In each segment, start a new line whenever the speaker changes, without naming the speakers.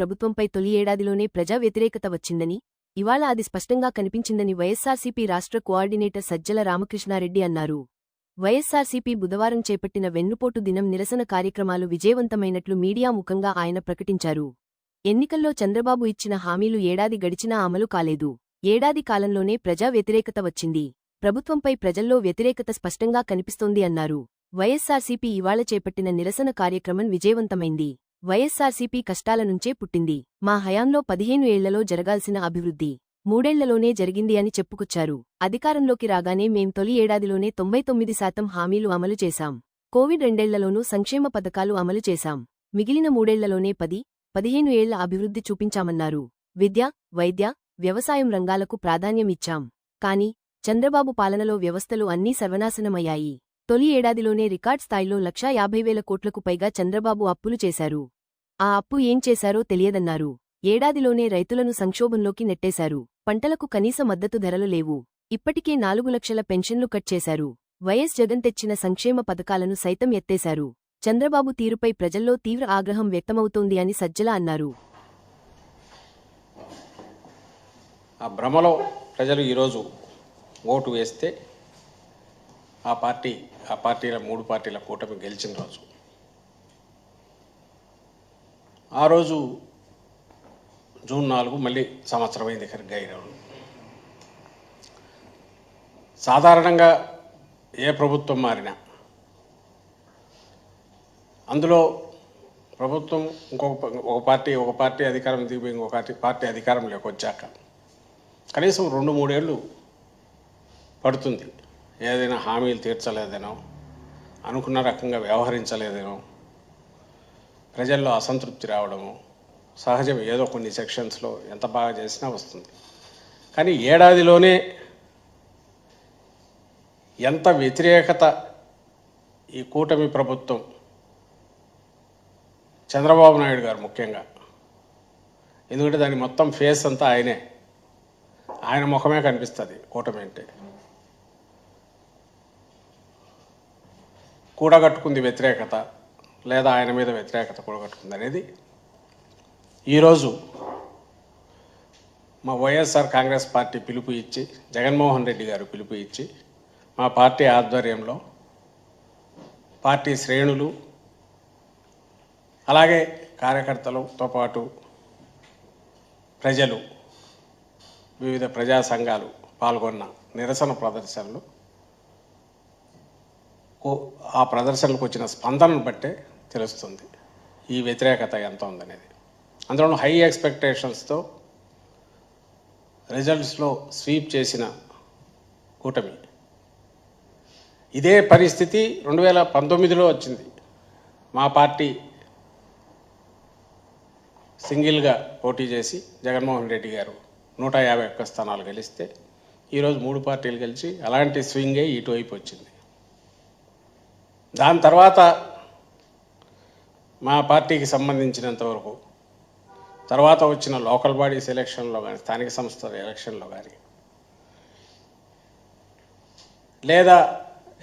ప్రభుత్వంపై తొలి ఏడాదిలోనే ప్రజా వ్యతిరేకత వచ్చిందని, ఇవాళ అది స్పష్టంగా కనిపించిందని వైఎస్సార్సీపీ రాష్ట్ర కోఆర్డినేటర్ సజ్జల రామకృష్ణారెడ్డి అన్నారు. వైఎస్సార్సీపీ బుధవారం చేపట్టిన వెన్నుపోటు దినం నిరసన కార్యక్రమాలు విజయవంతమైనట్లు మీడియా ముఖంగా ఆయన ప్రకటించారు. ఎన్నికల్లో చంద్రబాబు ఇచ్చిన హామీలు ఏడాది గడిచినా అమలు కాలేదు. ఏడాది కాలంలోనే ప్రజా వ్యతిరేకత వచ్చింది. ప్రభుత్వంపై ప్రజల్లో వ్యతిరేకత స్పష్టంగా కనిపిస్తోంది అన్నారు. వైఎస్సార్సీపీ ఇవాళ చేపట్టిన నిరసన కార్యక్రమం విజయవంతమైంది. వైఎస్సార్సీపీ కష్టాల నుంచే పుట్టింది. మా హయాంలో 15 ఏళ్లలో జరగాల్సిన అభివృద్ధి 3 ఏళ్లలోనే జరిగింది అని చెప్పుకొచ్చారు. అధికారంలోకి రాగానే మేం తొలి ఏడాదిలోనే 99% హామీలు అమలు చేశాం. కోవిడ్ 2 ఏళ్లలోనూ సంక్షేమ పథకాలు అమలు చేశాం. మిగిలిన 3 ఏళ్లలోనే 10-15 ఏళ్ల అభివృద్ధి చూపించామన్నారు. విద్య, వైద్య, వ్యవసాయం రంగాలకు ప్రాధాన్యం ఇచ్చాం. కాని చంద్రబాబు పాలనలో వ్యవస్థలు అన్నీ సర్వనాశనమయ్యాయి. తొలి ఏడాదిలోనే రికార్డ్ స్థాయిలో 1,50,000 కోట్లకు పైగా చంద్రబాబు అప్పులు చేశారు. ఆ అప్పు ఏం చేశారో తెలియదన్నారు. ఏడాదిలోనే రైతులను సంక్షోభంలోకి నెట్టేశారు. పంటలకు కనీస మద్దతు ధరలు లేవు. ఇప్పటికే 4 లక్షల పెన్షన్లు కట్ చేశారు. వైఎస్ జగన్ తెచ్చిన సంక్షేమ పథకాలను సైతం ఎత్తేశారు. చంద్రబాబు తీరుపై ప్రజల్లో తీవ్ర ఆగ్రహం వ్యక్తమవుతోంది అని సజ్జల అన్నారు.
ఆ భ్రమలో ప్రజలు ఈరోజు ఓటు వేస్తే ఆ పార్టీల 3 పార్టీల కూటమి గెలిచిన రోజు. ఆ రోజు జూన్ 4 మళ్ళీ సంవత్సరం అయింది దగ్గరగా ఈరోజు. సాధారణంగా ఏ ప్రభుత్వం మారినా అందులో ప్రభుత్వం ఒక పార్టీ అధికారం దిగి ఇంకొక పార్టీ అధికారంలోకి వచ్చాక కనీసం 2-3 ఏళ్ళు పడుతుంది. ఏదైనా హామీలు తీర్చలేదనో, అనుకున్న రకంగా వ్యవహరించలేదనో, ప్రజల్లో అసంతృప్తి రావడము సహజం. ఏదో కొన్ని సెక్షన్స్లో ఎంత బాగా చేసినా వస్తుంది. కానీ ఏడాదిలోనే ఎంత వ్యతిరేకత ఈ కూటమి ప్రభుత్వం, చంద్రబాబు నాయుడు గారు ముఖ్యంగా, ఎందుకంటే దాని మొత్తం ఫేస్ అంతా ఆయన ముఖమే కనిపిస్తుంది. కూటమి అంటే కూడగట్టుకుంది వ్యతిరేకత, లేదా ఆయన మీద వ్యతిరేకత కూడగట్టుకుంది అనేది ఈరోజు మా వైఎస్ఆర్ కాంగ్రెస్ పార్టీ పిలుపు ఇచ్చి, జగన్మోహన్ రెడ్డి గారు పిలుపు ఇచ్చి, మా పార్టీ ఆధ్వర్యంలో పార్టీ శ్రేణులు అలాగే కార్యకర్తలతో పాటు ప్రజలు, వివిధ ప్రజా సంఘాలు పాల్గొన్న నిరసన ప్రదర్శనలు, ఆ ప్రదర్శనలకు వచ్చిన స్పందనను బట్టే తెలుస్తుంది ఈ వ్యతిరేకత ఎంత ఉందనేది. అందులో హై ఎక్స్పెక్టేషన్స్తో రిజల్ట్స్లో స్వీప్ చేసిన కూటమి. ఇదే పరిస్థితి 2019లో వచ్చింది. మా పార్టీ సింగిల్గా పోటీ చేసి జగన్మోహన్ రెడ్డి గారు 151 స్థానాలు గెలిస్తే ఈరోజు 3 పార్టీలు గెలిచి అలాంటి స్వింగే ఇటువైపు వచ్చింది. దాని తర్వాత మా పార్టీకి సంబంధించినంతవరకు తర్వాత వచ్చిన లోకల్ బాడీస్ ఎలక్షన్లో కానీ, స్థానిక సంస్థల ఎలక్షన్లో కానీ, లేదా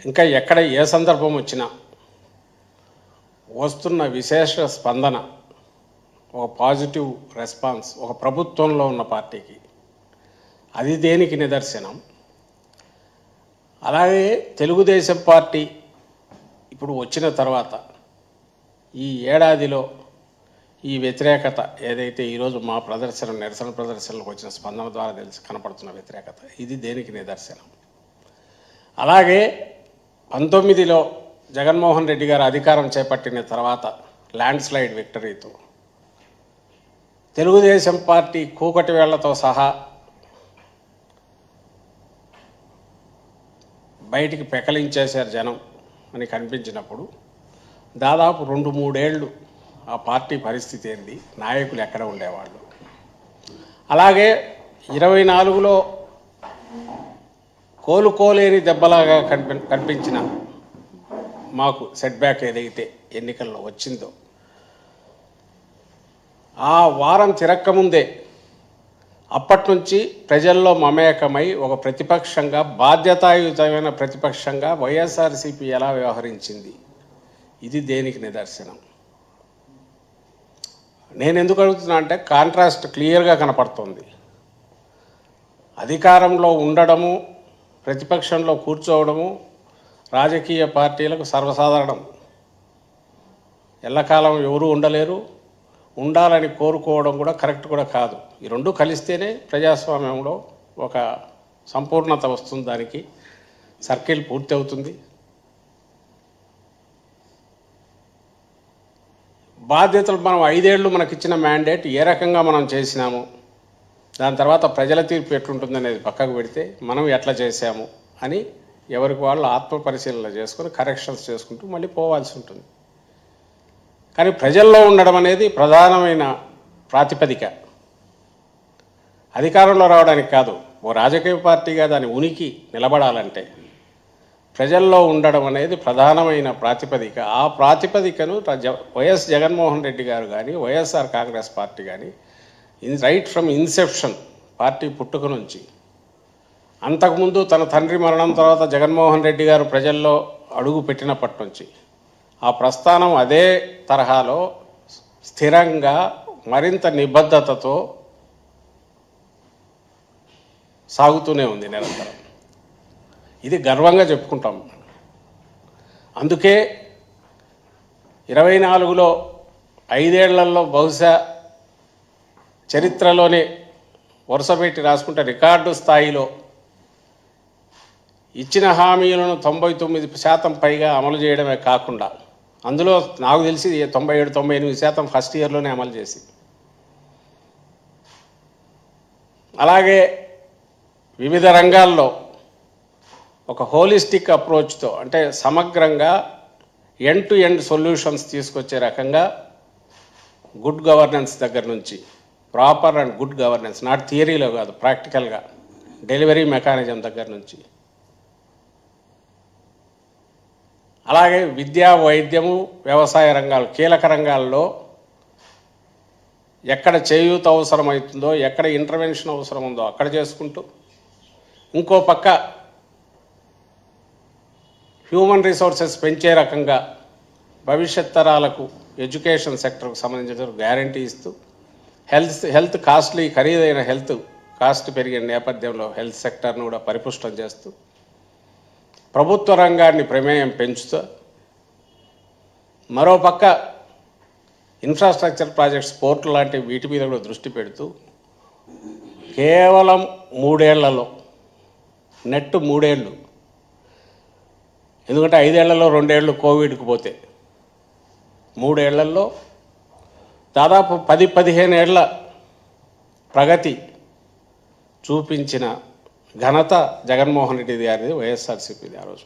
ఇంకా ఎక్కడ ఏ సందర్భం వచ్చినా వస్తున్న విశేష స్పందన, ఒక పాజిటివ్ రెస్పాన్స్ ఒక ప్రభుత్వంలో ఉన్న పార్టీకి, అది దేనికి నిదర్శనం. అలాగే తెలుగుదేశం పార్టీ ఇప్పుడు వచ్చిన తర్వాత ఈ ఏడాదిలో ఈ వ్యతిరేకత ఏదైతే ఈరోజు మా నిరసన ప్రదర్శనలకు వచ్చిన స్పందన ద్వారా కనపడుతున్న వ్యతిరేకత, ఇది దేనికి నిదర్శనం. అలాగే 19లో జగన్మోహన్ రెడ్డి గారు అధికారం చేపట్టిన తర్వాత ల్యాండ్ స్లైడ్ విక్టరీతో తెలుగుదేశం పార్టీ కూకటి వేళ్లతో సహా బయటికి పెకలించేశారు జనం అని కనిపించినప్పుడు, దాదాపు 2-3 ఏళ్ళు ఆ పార్టీ పరిస్థితి ఏంది, నాయకులు ఎక్కడ ఉండేవాళ్ళు. అలాగే 24లో కోలుకోలేని దెబ్బలాగా కనిపించిన మాకు సెట్ బ్యాక్ ఏదైతే ఎన్నికల్లో వచ్చిందో, ఆ వారం తిరక్కముందే అప్పటి నుంచి ప్రజల్లో మమేకమై ఒక ప్రతిపక్షంగా, బాధ్యతాయుతమైన ప్రతిపక్షంగా వైఎస్ఆర్సీపీ ఎలా వ్యవహరించింది, ఇది దేనికి నిదర్శనం? నేను ఎందుకు అడుగుతున్నా అంటే కాంట్రాస్ట్ క్లియర్గా కనపడుతుంది. అధికారంలో ఉండడము, ప్రతిపక్షంలో కూర్చోవడము రాజకీయ పార్టీలకు సర్వసాధారణం. ఎల్లకాలం ఎవరూ ఉండలేరు, ఉండాలని కోరుకోవడం కూడా కరెక్ట్ కూడా కాదు. ఈ రెండు కలిస్తేనే ప్రజాస్వామ్యంలో ఒక సంపూర్ణత వస్తుంది, దానికి సర్కిల్ పూర్తి అవుతుంది. బాధ్యతలు మనం 5 ఏళ్ళు మనకిచ్చిన మ్యాండేట్ ఏ రకంగా మనం చేసినాము, దాని తర్వాత ప్రజల తీర్పు ఎట్లుంటుంది అనేది పక్కకు పెడితే మనం ఎట్లా చేశాము అని ఎవరికి వాళ్ళు ఆత్మ పరిశీలన చేసుకొని కరెక్షన్స్ చేసుకుంటూ మళ్ళీ పోవాల్సి ఉంటుంది. కానీ ప్రజల్లో ఉండడం అనేది ప్రధానమైన ప్రాతిపదిక. అధికారంలో రావడానికి కాదు, ఓ రాజకీయ పార్టీగా దాని ఉనికి నిలబడాలంటే ప్రజల్లో ఉండడం అనేది ప్రధానమైన ప్రాతిపదిక. ఆ ప్రాతిపదికను వైఎస్ జగన్మోహన్ రెడ్డి గారు కానీ, వైఎస్ఆర్ కాంగ్రెస్ పార్టీ కానీ రైట్ ఫ్రమ్ ఇన్సెప్షన్, పార్టీ పుట్టుక నుంచి, అంతకుముందు తన తండ్రి మరణం తర్వాత జగన్మోహన్ రెడ్డి గారు ప్రజల్లో అడుగు పెట్టినప్పటి నుంచి ఆ ప్రస్థానం అదే తరహాలో స్థిరంగా మరింత నిబద్ధతతో సాగుతూనే ఉంది నిరంతరం. ఇది గర్వంగా చెప్పుకుంటాం. అందుకే 24లో 5 ఏళ్లలో బహుశా చరిత్రలోనే వరుసపెట్టి రాసుకుంటే రికార్డు స్థాయిలో ఇచ్చిన హామీలను 99% పైగా అమలు చేయడమే కాకుండా, అందులో నాకు తెలిసి 97-98% ఫస్ట్ ఇయర్లోనే అమలు చేసి, అలాగే వివిధ రంగాల్లో ఒక హోలిస్టిక్ అప్రోచ్తో, అంటే సమగ్రంగా ఎండ్ టు ఎండ్ సొల్యూషన్స్ తీసుకొచ్చే రకంగా గుడ్ గవర్నెన్స్ దగ్గర నుంచి, proper and good governance, not థియరీలో కాదు ప్రాక్టికల్గా, డెలివరీ మెకానిజం దగ్గర నుంచి, అలాగే విద్యా, వైద్యము, వ్యవసాయ రంగాలు కీలక రంగాల్లో ఎక్కడ చేయూత అవసరమవుతుందో, ఎక్కడ ఇంటర్వెన్షన్ అవసరం ఉందో అక్కడ చేసుకుంటూ, ఇంకో పక్క హ్యూమన్ రిసోర్సెస్ పెంచే రకంగా భవిష్యత్ తరాలకు ఎడ్యుకేషన్ సెక్టర్కు సంబంధించిన గ్యారంటీ ఇస్తూ, హెల్త్ కాస్ట్లీ, ఖరీదైన హెల్త్ కాస్ట్ పెరిగిన నేపథ్యంలో హెల్త్ సెక్టర్ను కూడా పరిపుష్టం చేస్తూ, ప్రభుత్వ రంగాన్ని ప్రమేయం పెంచుతూ, మరోపక్క ఇన్ఫ్రాస్ట్రక్చర్ ప్రాజెక్ట్స్, పోర్టు లాంటి వీటి మీద కూడా దృష్టి పెడుతూ కేవలం 3 ఏళ్లలో, నెట్ 3 ఏళ్ళు, ఎందుకంటే 5 ఏళ్లలో 2 ఏళ్ళు కోవిడ్కి పోతే 3 ఏళ్లలో దాదాపు 10-15 ఏళ్ల ప్రగతి చూపించిన ఘనత జగన్మోహన్ రెడ్డి గారిది, వైఎస్ఆర్సీపీది ఆ రోజు.